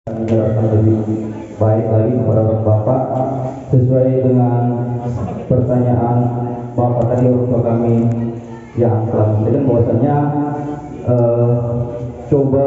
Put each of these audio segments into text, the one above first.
menjelaskan lebih baik lagi kepada Bapak sesuai dengan pertanyaan Bapak tadi orang tua kami yang telah menjelaskan bahwasanya coba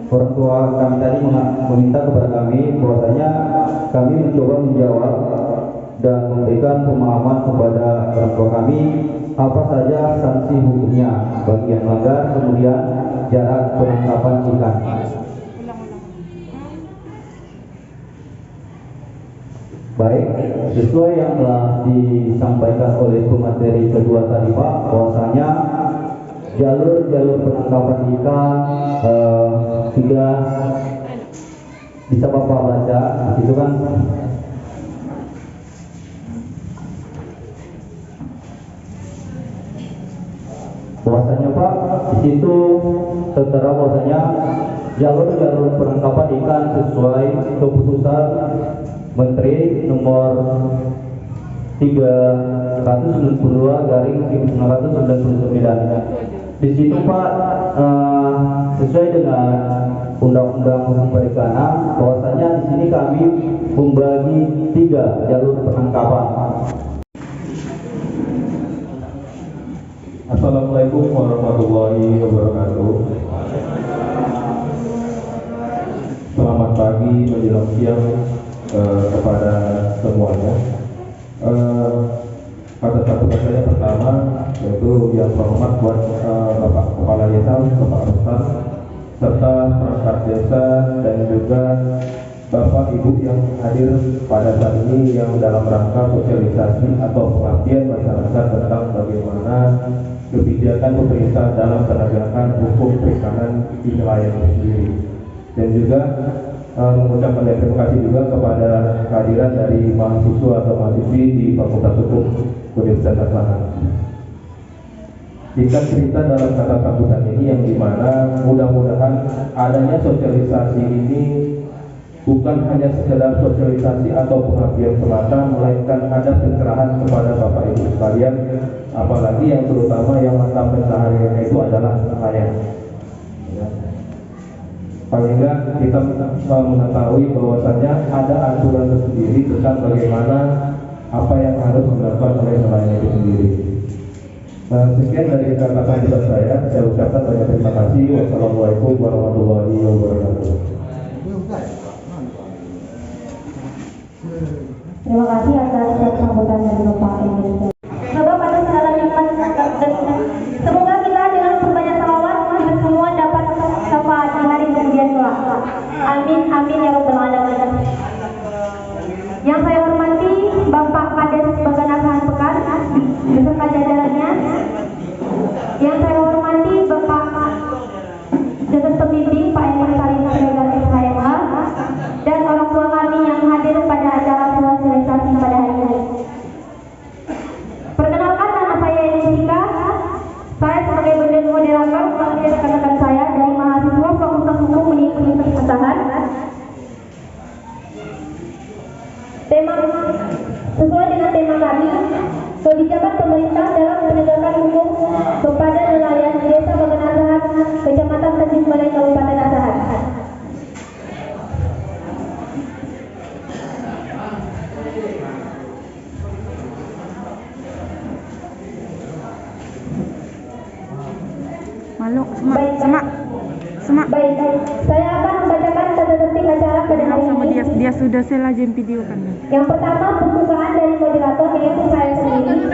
orang tua kami tadi meminta kepada kami bahwasanya kami mencoba menjawab dan memberikan pemahaman kepada orang tua kami apa saja sanksi hukumnya bagi yang melanggar, kemudian jarak penangkapan ikan. Baik, sesuai yang telah disampaikan oleh pemateri kedua tadi Pak, bahwasanya jalur penangkapan ikan sudah bisa Bapak baca, itu kan bahwasanya Pak di situ tertera bahwasanya jalur penangkapan ikan sesuai keputusan Menteri nomor 392/1999. Di situ Pak sesuai dengan Undang-Undang Hukum Perikanan bahwasanya di sini kami membagi 3 jalur penangkapan. Assalamualaikum warahmatullahi wabarakatuh. Selamat pagi menjelang siang kepada semuanya. Atas satu saya pertama yaitu yang terhormat buat Bapak Kepala Desa, Bapak Rustan, serta perangkat desa dan juga Bapak Ibu yang hadir pada saat ini yang dalam rangka sosialisasi atau pengabdian masyarakat tentang bagaimana kebijakan pemerintah dalam penegakan hukum perikanan di nelayan sendiri, dan juga mengucapkan terima kasih juga kepada kehadiran dari mahasiswa atau mahasiswi di Fakultas Hukum Universitas Erlangga. Singkat cerita dalam kata sambutan ini yang dimana mudah-mudahan adanya sosialisasi ini bukan hanya sekedar sosialisasi atau pengabdian semata, melainkan ada pencerahan kepada Bapak Ibu sekalian, apalagi yang terutama yang mata pencahariannya itu adalah nelayan. Paling enggak kita mengetahui bahwasanya ada aturan tersendiri tentang bagaimana apa yang harus dilakukan oleh nelayan itu sendiri. Sekian dari kata-kata saya ucapkan banyak terima kasih. Wassalamualaikum warahmatullahi wabarakatuh. Terima kasih atas sambutan dari Bapak Indonesia. Semoga pada segala nikmat semoga kita dengan berbanyak salawat kita semua dapat syafaat di hari kemudian kelak. Amin amin ya rabbal alamin. Yang saya hormati Bapak Kades Baganasahan Pekan beserta jajarannya. Yang saya hormati Bapak Jajar Pembimbing Pak Emil Sarina Regar SHMH dan orang tua kami yang hadir pada acara sosialisasi pada hari ini. Perkenalkan, nama saya Jessica. Saya sebagai moderator mewakili rekan-rekan saya dari mahasiswa Fakultas Hukum Universitas Pertahan. Sesuai dengan tema kami, kebijakan pemerintah dalam penegakan hukum kepada nelayan di Desa Baganasahan, Kecamatan Tanjung Balai, Kabupaten Asahan. Malu, semak. Baik, saya akan membacakan tata tertib acara pada hari Sama ini. dia sudah selesai video kan. Yang pertama, pembukaan dari moderator yaitu saya sendiri.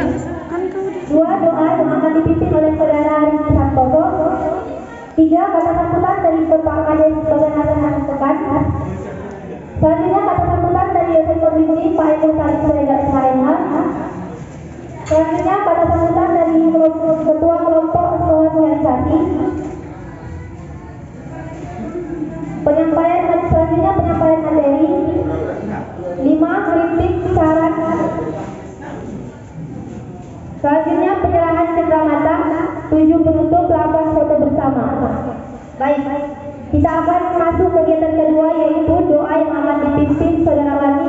Dua, doa yang akan dipimpin oleh Saudara Rizky Santoso. 3, kata sambutan dari Bapak Kades Baganasahan Pekan. Selanjutnya kata sambutan dari Yosen Pembimbing Pak Emil Sarina Regar SHMH. Selanjutnya kata sambutan dari Ketua Kelompok Sosialisasi. Selanjutnya penyampaian materi. 5, kritik saran. Selanjutnya penyerahan cenderamata. 7, penutup 8, foto bersama. Baik, kita akan masuk kegiatan kedua yaitu doa yang akan dipimpin saudara kami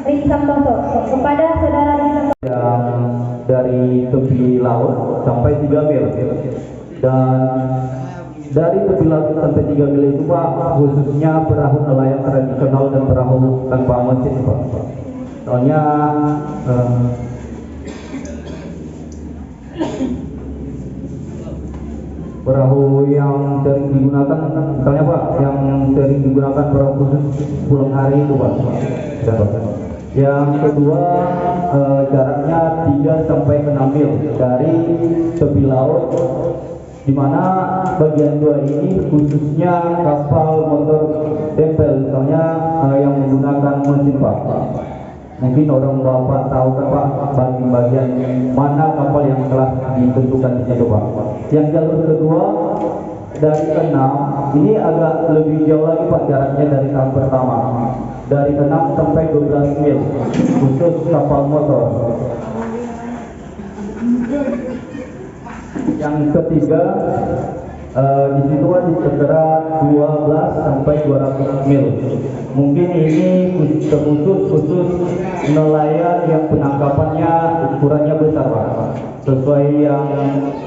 Rizky Santoso kepada saudara Rizky Santoso. Yang dari tepi laut sampai 3 mil dan dari tepi laut sampai 3 mil itu Pak, khususnya perahu nelayan tradisional dan perahu tanpa mesin Pak. Soalnya perahu yang sering digunakan, misalnya Pak, yang sering digunakan perahu khusus pulang hari itu Pak. Yang kedua, jaraknya 3 sampai 6 mil dari tepi laut, di mana bagian 2 ini khususnya kapal motor tempel, misalnya yang menggunakan mesin Pak. Mungkin orang Bapak tahu kan Pak, bagian mana kapal yang telah ditentukan di situ Pak. Yang jalur kedua dari 6, ini agak lebih jauh lagi Pak jaraknya dari tahap pertama. Dari 6 sampai 12 mil khusus kapal motor. Yang ketiga, di situ di segera 12 sampai 200 mil. Mungkin ini khusus nelayan yang penangkapannya ukurannya besar Pak. Sesuai yang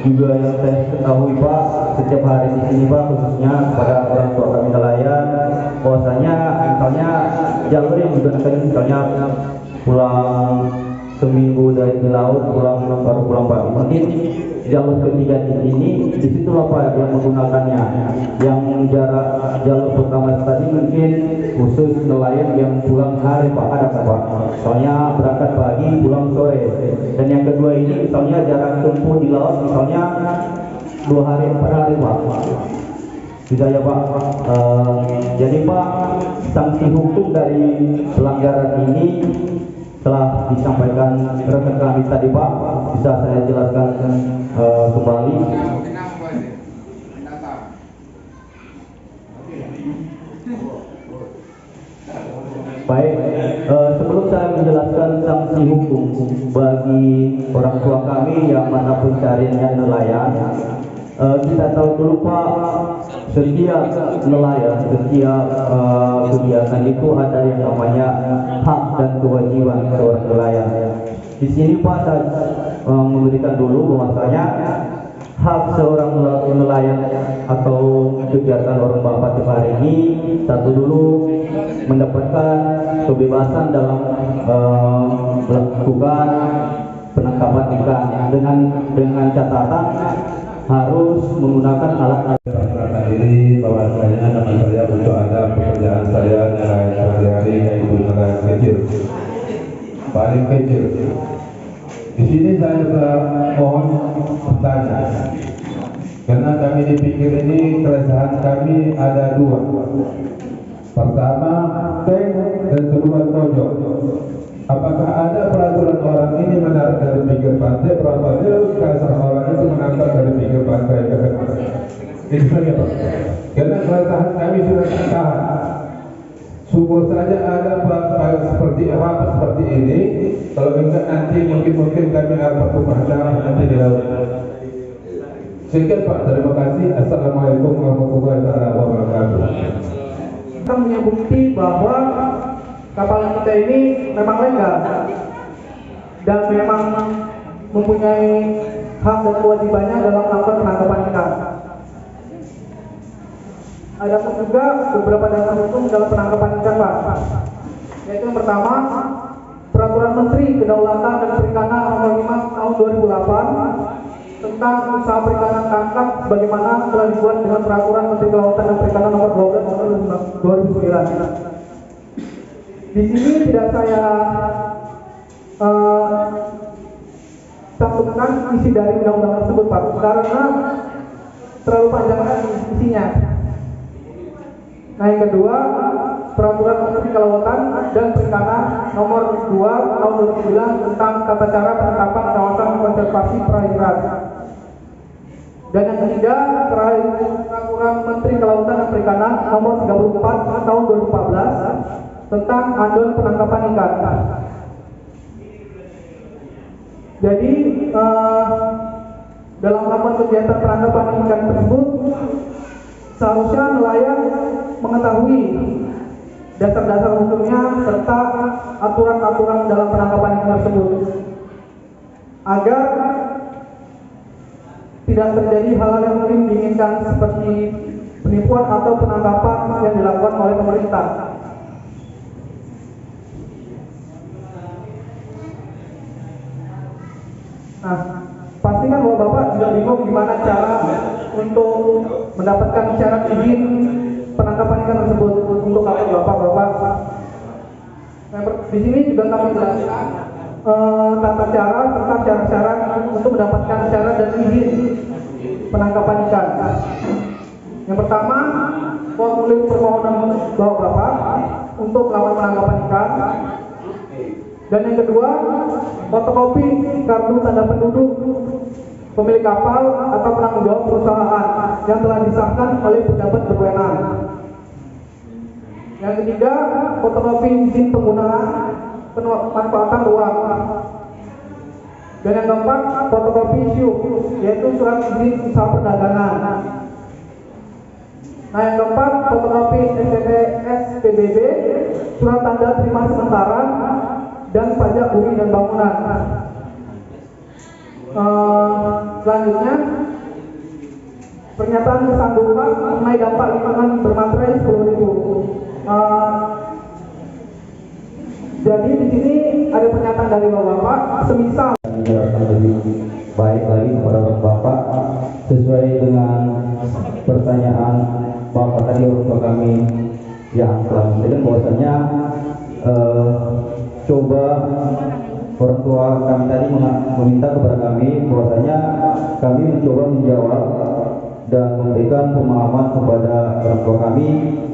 juga yang saya ketahui Pak, setiap hari di sini Pak, khususnya pada orang tua kami nelayan, bahwasanya misalnya jalur yang digunakan misalnya pulang seminggu dari laut, baru pulang Pak. Mungkin jalur ketiga di sini, disitulah Pak yang menggunakannya. Yang jarak jalur pertama tadi mungkin khusus nelayan yang pulang hari Pak, ada Pak. Soalnya berangkat pagi, pulang sore. Dan yang kedua ini misalnya jarak tempuh di laut, misalnya 2 hari 4 hari Pak. Bisa ya Pak. Jadi Pak, sanksi hukum dari pelanggaran ini telah disampaikan rekan kami tadi Pak, bisa saya jelaskan kembali. Baik, sebelum saya menjelaskan sanksi hukum bagi orang tua kami yang mana pencariannya nelayan, kita tahu dulu Pak, setiap nelayan, setiap kegiatan itu ada yang namanya hak dan kewajiban seorang nelayan. Di sini Pak saya memberikan dulu bahwasanya hak seorang nelayan atau kegiatan orang Bapak di hari ini, satu dulu mendapatkan kebebasan dalam melakukan penangkapan ikan dengan catatan harus menggunakan alat-alat. Perkenalkan diri bahwasanya nama saya untuk ada pekerjaan saya nelayan sehari-hari, yaitu nelayan kecil, paling kecil. Di sini saya mohon bertanya, karena kami dipikir ini keresahan kami ada 2. Pertama, tank, dan kedua tojok. Apakah ada peraturan orang ini menarik dari pinggir pantai, perawatannya kasar orang itu menangkap dari pinggir pantai ke depan? Itu saja Pak. Karena keresahan kami sudah tahan. Sumur saja ada seperti apa seperti ini. Kalau enggak nanti mungkin kami akan bertukar darah nanti di laut. Sekian Pak, terima kasih. Assalamualaikum warahmatullahi wabarakatuh. Kita punya bukti bahwa kapal kita ini memang legal dan memang mempunyai hak dan kewajibannya dalam melakukan penangkapan ikan. Ada pun juga beberapa dasar hukum dalam penangkapan ikan Pak, yaitu yang pertama Peraturan Menteri Kedaulatan dan Perikanan Nomor 5 Tahun 2008 tentang usaha perikanan tangkap sebagaimana telah dibuat dengan Peraturan Menteri Kelautan dan Perikanan Nomor 12 Tahun 2009. Di sini tidak saya cantumkan isi dari undang-undang tersebut Pak, karena terlalu panjang isinya. Nah, yang kedua, Peraturan Menteri Kelautan dan Perikanan Nomor 2 Tahun 2009 tentang tata cara penangkapan kawasan konservasi perairan. Dan yang ketiga, Peraturan Menteri Kelautan dan Perikanan Nomor 34 Tahun 2014 tentang andon penangkapan ikan. Jadi dalam melakukan kegiatan penangkapan ikan tersebut, seharusnya nelayan mengetahui dasar-dasar hukumnya serta aturan-aturan dalam penangkapan ikan tersebut, agar tidak terjadi hal-hal yang mungkin diinginkan seperti penipuan atau penangkapan yang dilakukan oleh pemerintah. Nah, pastikan bahwa Bapak juga bingung gimana cara untuk mendapatkan syarat izin penangkapan ikan tersebut untuk akun Bapak. Nah, di sini juga kami jelaskan tata cara serta syarat-syarat untuk mendapatkan syarat dan izin penangkapan ikan. Yang pertama, formulir permohonan Bapak untuk melakukan penangkapan ikan. Dan yang kedua, fotokopi kartu tanda penduduk pemilik kapal atau penanggung jawab perusahaan yang telah disahkan oleh pejabat berwenang. Yang ketiga, fotokopi izin penggunaan pemanfaatan ruang. Dan yang keempat, fotokopi SIUP, yaitu surat izin usaha perdagangan. Nah, yang keempat, fotokopi SPBB, surat tanda terima sementara, dan pajak bumi dan bangunan. Selanjutnya, pernyataan kesanggupan mengenai dampak lingkungan bermaterai 10.000. Jadi di sini ada pernyataan dari Bapak, semisal menjelaskan lebih baik lagi kepada Bapak sesuai dengan pertanyaan Bapak tadi untuk kami yang telah memberikan bahwasanya coba orang tua kami tadi meminta kepada kami bahwasanya kami mencoba menjawab dan memberikan pemahaman kepada orang tua kami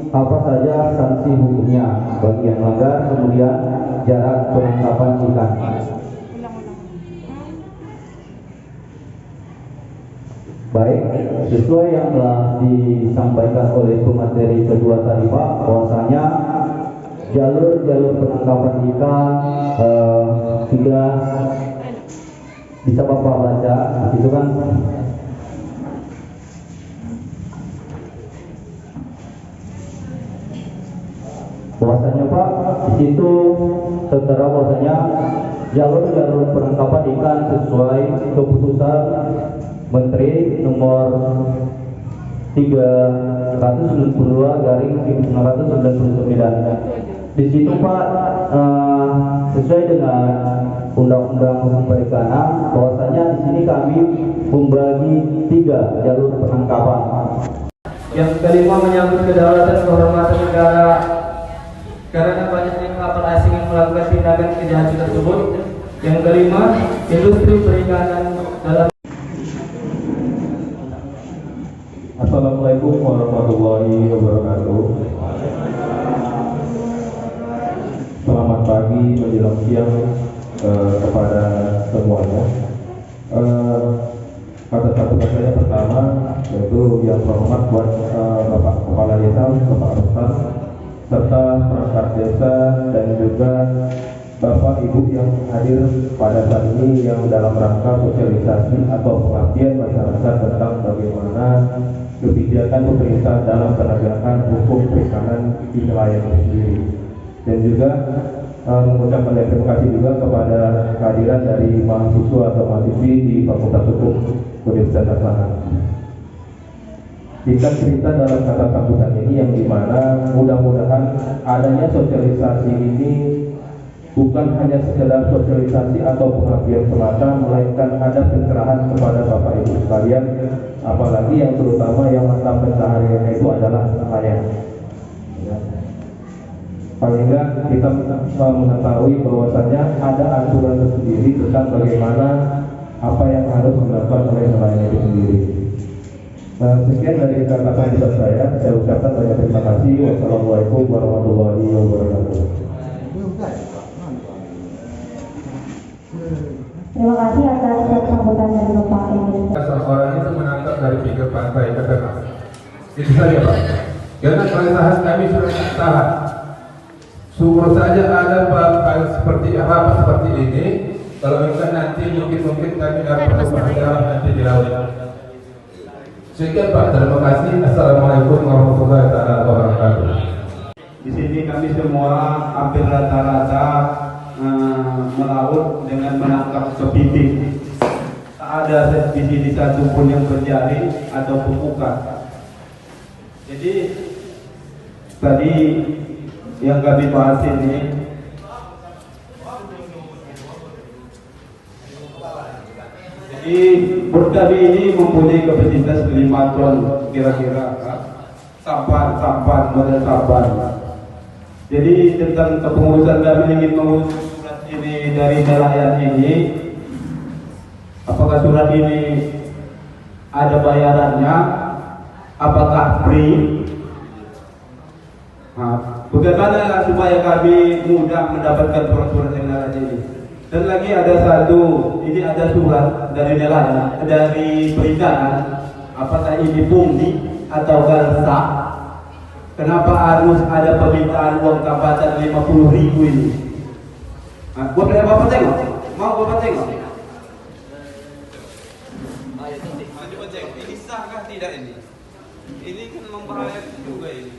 apa saja sanksi hukumnya bagi yang melanggar, kemudian jarak penangkapan ikan. Baik, sesuai yang telah disampaikan oleh pemateri kedua tadi Pak, bahwasanya jalur penangkapan ikan sudah bisa Bapak baca, itu kan bahwasanya Pak di situ tertera bahwasanya jalur penangkapan ikan sesuai keputusan Menteri nomor 392/1999. Di situ Pak sesuai dengan Undang-Undang Hukum Perikanan bahwasanya di sini kami membagi 3 jalur penangkapan. Yang kelima, menyangkut kedaulatan kehormatan negara. Karena banyaknya kapal asing yang melakukan tindakan kejahatan tersebut. Yang kelima, industri perikanan dalam. Assalamualaikum warahmatullahi wabarakatuh. Selamat pagi menjelang siang kepada semuanya. Kata satu saya pertama yaitu yang terhormat buat Bapak Kepala Desa, Bapak Rustan, serta perangkat desa dan juga Bapak Ibu yang hadir pada saat ini yang dalam rangka sosialisasi atau pengabdian masyarakat tentang bagaimana kebijakan pemerintah dalam penegakan hukum perikanan di nelayan sendiri. Dan juga mengucapkan terima kasih juga kepada kehadiran dari mahasiswa atau mahasiswi di Fakultas Hukum Universitas Erlangga. Kita cerita dalam kata sambutan ini yang dimana mudah-mudahan adanya sosialisasi ini bukan hanya sekedar sosialisasi atau pengabdian semata, melainkan ada pencerahan kepada Bapak Ibu sekalian, apalagi yang terutama yang mata pencahariannya itu adalah nelayan. Paling enggak kita mengetahui bahwasannya ada aturan tersendiri tentang bagaimana apa yang harus dilakukan oleh nelayan itu sendiri. Sekian dari kata sambutan saya ucapkan banyak terima kasih. Wassalamualaikum warahmatullahi wabarakatuh. Terima kasih atas sambutan dari Bapak ini. Seseorang itu menangkap dari pinggir pantai ke tengah. Itu saja Pak. Karena keresahan kami sudah tahan. Syukur saja ada Pak seperti apa seperti ini. Kalau enggak nanti mungkin kami dapat permasalahan nanti di laut. Sekian Pak, terima kasih. Assalamualaikum warahmatullahi wabarakatuh. Di sini kami semua hampir rata-rata melaut dengan menangkap kepiting. Tak ada di sini satu pun yang berjari ataupun bukan. Jadi tadi yang kami bahas ini jadi bot kami ini mempunyai kapasitas 5 ton kira-kira sampan model sampan. Jadi tentang kepengurusan kami ingin mengurus surat ini dari nelayan ini. Apakah surat ini ada bayarannya? Apakah free? Nah, bagaimana supaya kami mudah mendapatkan surat-surat yang nelayan ini? Dan lagi ada satu, ini ada surat dari nelayan, dari perikanan. Apakah ini pungli atau sah? Kenapa harus ada permintaan uang tambahan 50.000 ini? Nah, boleh Bapak tengok? Mau Bapak tengok? Ini sah kah tidak ini? Ini kan membahayakan juga ini.